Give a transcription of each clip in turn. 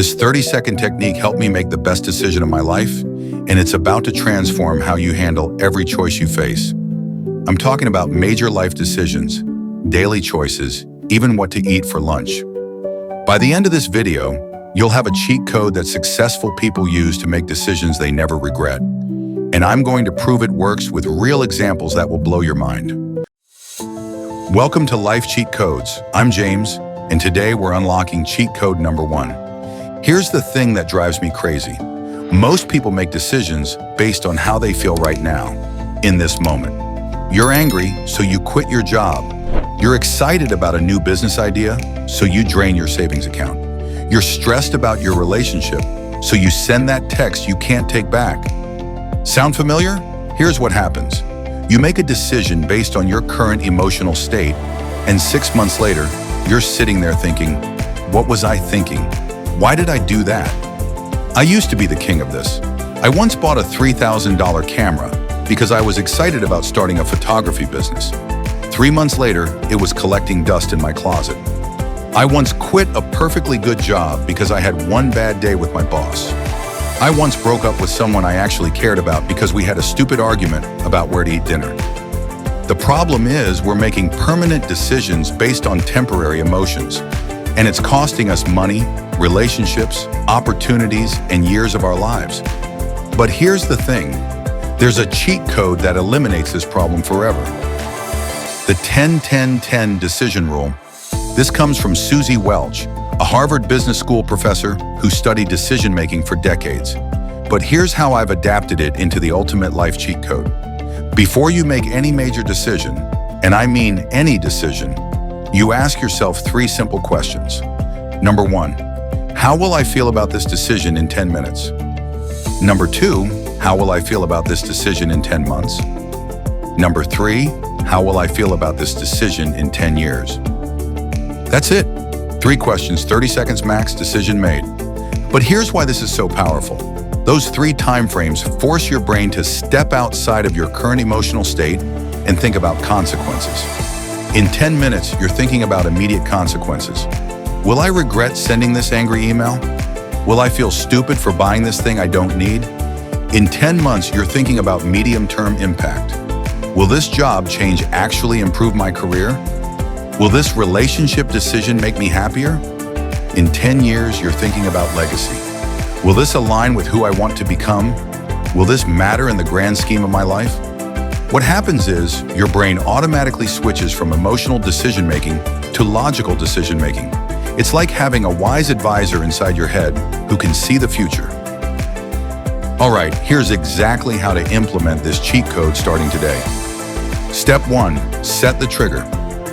This 30-second technique helped me make the best decision of my life, and it's about to transform how you handle every choice you face. I'm talking about major life decisions, daily choices, even what to eat for lunch. By the end of this video, you'll have a cheat code that successful people use to make decisions they never regret. And I'm going to prove it works with real examples that will blow your mind. Welcome to Life Cheat Codes. I'm James, and today we're unlocking cheat code number 1. Here's the thing that drives me crazy. Most people make decisions based on how they feel right now, in this moment. You're angry, so you quit your job. You're excited about a new business idea, so you drain your savings account. You're stressed about your relationship, so you send that text you can't take back. Sound familiar? Here's what happens. You make a decision based on your current emotional state, and 6 months later, you're sitting there thinking, what was I thinking? Why did I do that? I used to be the king of this. I once bought a $3,000 camera because I was excited about starting a photography business. 3 months later, it was collecting dust in my closet. I once quit a perfectly good job because I had one bad day with my boss. I once broke up with someone I actually cared about because we had a stupid argument about where to eat dinner. The problem is we're making permanent decisions based on temporary emotions, and it's costing us money, relationships, opportunities, and years of our lives. But here's the thing. There's a cheat code that eliminates this problem forever. The 10-10-10 decision rule. This comes from Susie Welch, a Harvard Business School professor who studied decision-making for decades. But here's how I've adapted it into the ultimate life cheat code. Before you make any major decision, and I mean any decision, you ask yourself 3 simple questions. Number 1, how will I feel about this decision in 10 minutes? Number 2, how will I feel about this decision in 10 months? Number 3, how will I feel about this decision in 10 years? That's it. 3 questions, 30 seconds max, decision made. But here's why this is so powerful. Those 3 time frames force your brain to step outside of your current emotional state and think about consequences. In 10 minutes, you're thinking about immediate consequences. Will I regret sending this angry email? Will I feel stupid for buying this thing I don't need? In 10 months, you're thinking about medium-term impact. Will this job change actually improve my career? Will this relationship decision make me happier? In 10 years, you're thinking about legacy. Will this align with who I want to become? Will this matter in the grand scheme of my life? What happens is your brain automatically switches from emotional decision-making to logical decision-making. It's like having a wise advisor inside your head who can see the future. All right, here's exactly how to implement this cheat code starting today. Step 1, set the trigger.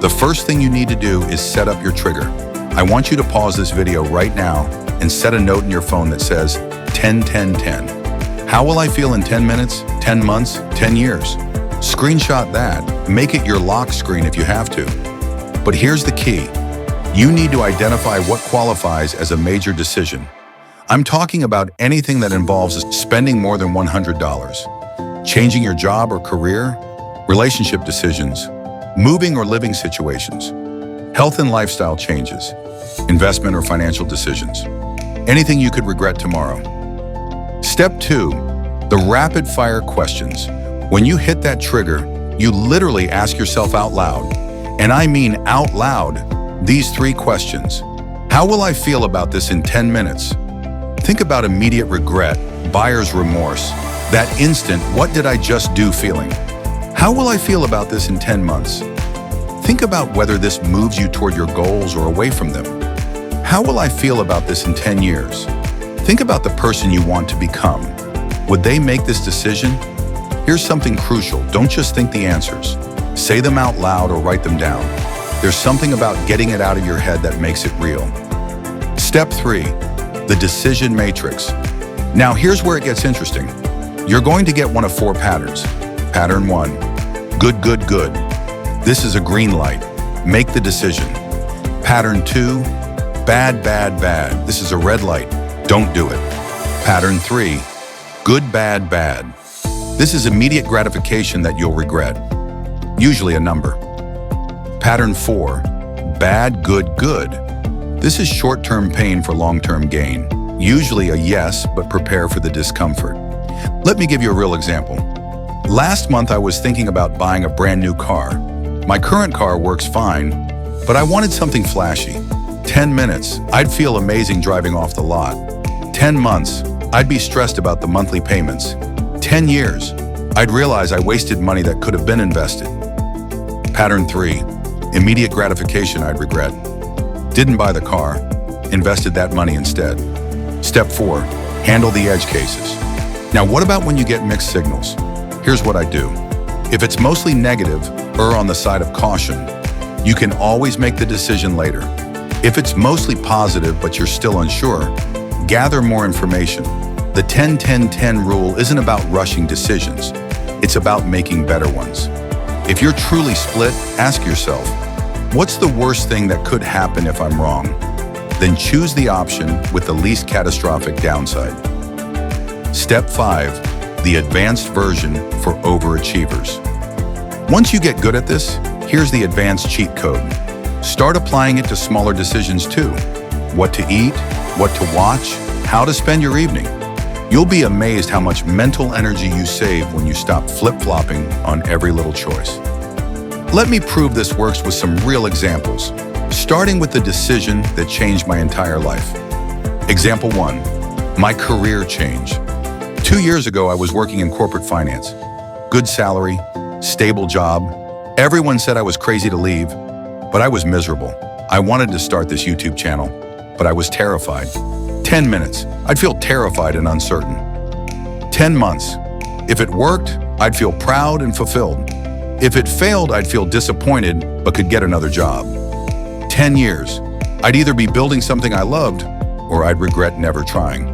The first thing you need to do is set up your trigger. I want you to pause this video right now and set a note in your phone that says 10-10-10. How will I feel in 10 minutes, 10 months, 10 years? Screenshot that. Make it your lock screen if you have to. But here's the key. You need to identify what qualifies as a major decision. I'm talking about anything that involves spending more than $100, changing your job or career, relationship decisions, moving or living situations, health and lifestyle changes, investment or financial decisions, anything you could regret tomorrow. Step 2, the rapid-fire questions. When you hit that trigger, you literally ask yourself out loud, and I mean out loud, these 3 questions. How will I feel about this in 10 minutes? Think about immediate regret, buyer's remorse, that instant what did I just do feeling. How will I feel about this in 10 months? Think about whether this moves you toward your goals or away from them. How will I feel about this in 10 years? Think about the person you want to become. Would they make this decision? Here's something crucial. Don't just think the answers. Say them out loud or write them down. There's something about getting it out of your head that makes it real. Step 3, the decision matrix. Now here's where it gets interesting. You're going to get one of 4 patterns. Pattern 1, good, good, good. This is a green light. Make the decision. Pattern 2, bad, bad, bad. This is a red light. Don't do it. Pattern 3, good, bad, bad. This is immediate gratification that you'll regret. Usually a number. Pattern 4, bad, good, good. This is short-term pain for long-term gain. Usually a yes, but prepare for the discomfort. Let me give you a real example. Last month I was thinking about buying a brand new car. My current car works fine, but I wanted something flashy. 10 minutes, I'd feel amazing driving off the lot. 10 months, I'd be stressed about the monthly payments. 10 years, I'd realize I wasted money that could have been invested. Pattern 3, immediate gratification I'd regret. Didn't buy the car, invested that money instead. Step 4, handle the edge cases. Now what about when you get mixed signals? Here's what I do. If it's mostly negative, err on the side of caution. You can always make the decision later. If it's mostly positive but you're still unsure, gather more information. The 10-10-10 rule isn't about rushing decisions. It's about making better ones. If you're truly split, ask yourself, what's the worst thing that could happen if I'm wrong? Then choose the option with the least catastrophic downside. Step 5, the advanced version for overachievers. Once you get good at this, here's the advanced cheat code. Start applying it to smaller decisions too. What to eat, what to watch, how to spend your evening. You'll be amazed how much mental energy you save when you stop flip-flopping on every little choice. Let me prove this works with some real examples, starting with the decision that changed my entire life. Example 1, my career change. 2 years ago, I was working in corporate finance. Good salary, stable job. Everyone said I was crazy to leave, but I was miserable. I wanted to start this YouTube channel, but I was terrified. 10 minutes, I'd feel terrified and uncertain. 10 months, if it worked, I'd feel proud and fulfilled. If it failed, I'd feel disappointed, but could get another job. 10 years, I'd either be building something I loved, or I'd regret never trying.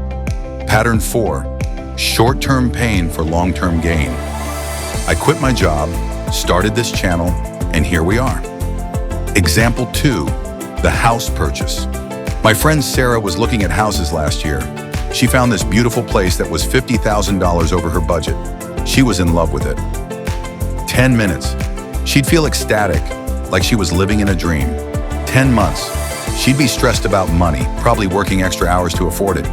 Pattern 4, short-term pain for long-term gain. I quit my job, started this channel, and here we are. Example 2, the house purchase. My friend Sarah was looking at houses last year. She found this beautiful place that was $50,000 over her budget. She was in love with it. 10 minutes, she'd feel ecstatic, like she was living in a dream. 10 months, she'd be stressed about money, probably working extra hours to afford it.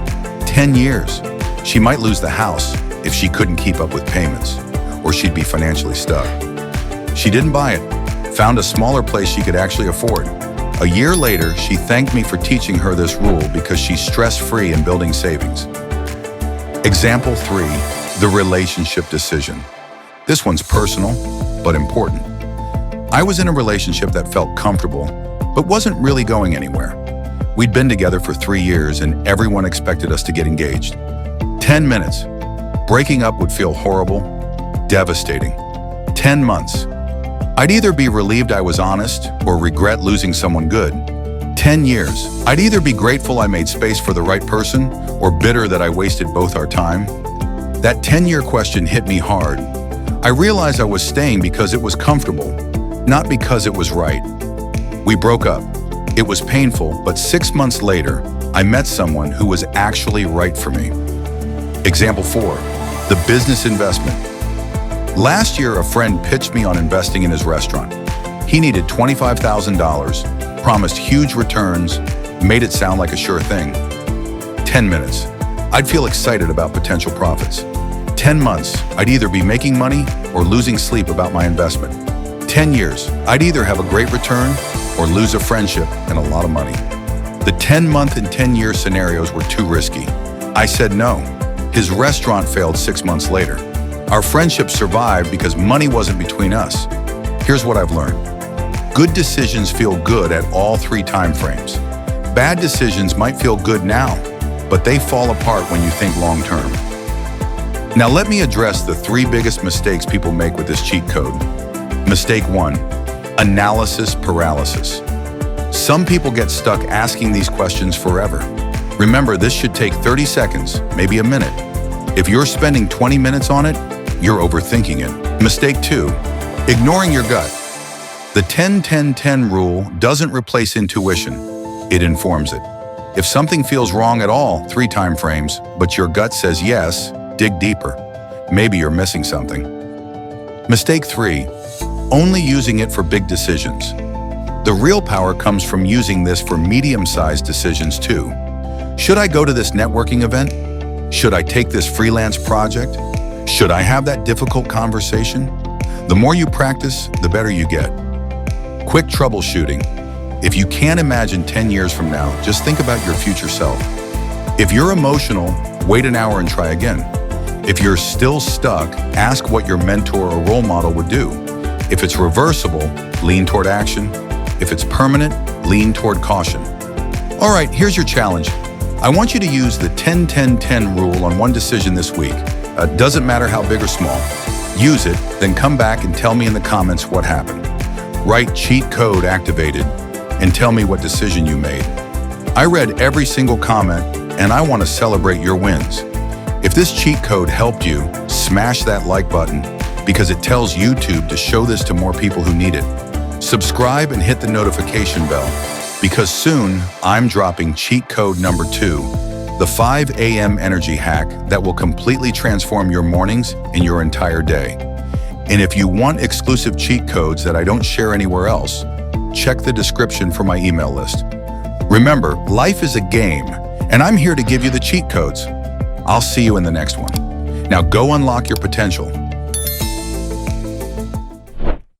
10 years, she might lose the house if she couldn't keep up with payments, or she'd be financially stuck. She didn't buy it, found a smaller place she could actually afford. A year later, she thanked me for teaching her this rule because she's stress-free and building savings. Example 3, the relationship decision. This one's personal, but important. I was in a relationship that felt comfortable, but wasn't really going anywhere. We'd been together for 3 years and everyone expected us to get engaged. 10 minutes. Breaking up would feel horrible, devastating. 10 months. I'd either be relieved I was honest or regret losing someone good. 10 years. I'd either be grateful I made space for the right person or bitter that I wasted both our time. That 10-year question hit me hard. I realized I was staying because it was comfortable, not because it was right. We broke up. It was painful, but 6 months later, I met someone who was actually right for me. Example 4, the business investment. Last year, a friend pitched me on investing in his restaurant. He needed $25,000, promised huge returns, made it sound like a sure thing. 10 minutes. I'd feel excited about potential profits. 10 months, I'd either be making money or losing sleep about my investment. 10 years, I'd either have a great return or lose a friendship and a lot of money. The 10-month and 10-year scenarios were too risky. I said no. His restaurant failed 6 months later. Our friendship survived because money wasn't between us. Here's what I've learned. Good decisions feel good at all 3 time frames. Bad decisions might feel good now, but they fall apart when you think long term. Now let me address the 3 biggest mistakes people make with this cheat code. Mistake 1, analysis paralysis. Some people get stuck asking these questions forever. Remember, this should take 30 seconds, maybe a minute. If you're spending 20 minutes on it, you're overthinking it. Mistake 2, ignoring your gut. The 10-10-10 rule doesn't replace intuition, it informs it. If something feels wrong at all 3 time frames, but your gut says yes, dig deeper. Maybe you're missing something. Mistake 3, only using it for big decisions. The real power comes from using this for medium-sized decisions too. Should I go to this networking event? Should I take this freelance project? Should I have that difficult conversation? The more you practice, the better you get. Quick troubleshooting. If you can't imagine 10 years from now, just think about your future self. If you're emotional, wait an hour and try again. If you're still stuck, ask what your mentor or role model would do. If it's reversible, lean toward action. If it's permanent, lean toward caution. All right, here's your challenge. I want you to use the 10-10-10 rule on one decision this week. Doesn't matter how big or small. Use it, then come back and tell me in the comments what happened. Write cheat code activated and tell me what decision you made. I read every single comment and I want to celebrate your wins. If this cheat code helped you, smash that like button because it tells YouTube to show this to more people who need it. Subscribe and hit the notification bell because soon I'm dropping cheat code number 2, the 5 a.m. energy hack that will completely transform your mornings and your entire day. And if you want exclusive cheat codes that I don't share anywhere else, check the description for my email list. Remember, life is a game, and I'm here to give you the cheat codes. I'll see you in the next one. Now go unlock your potential.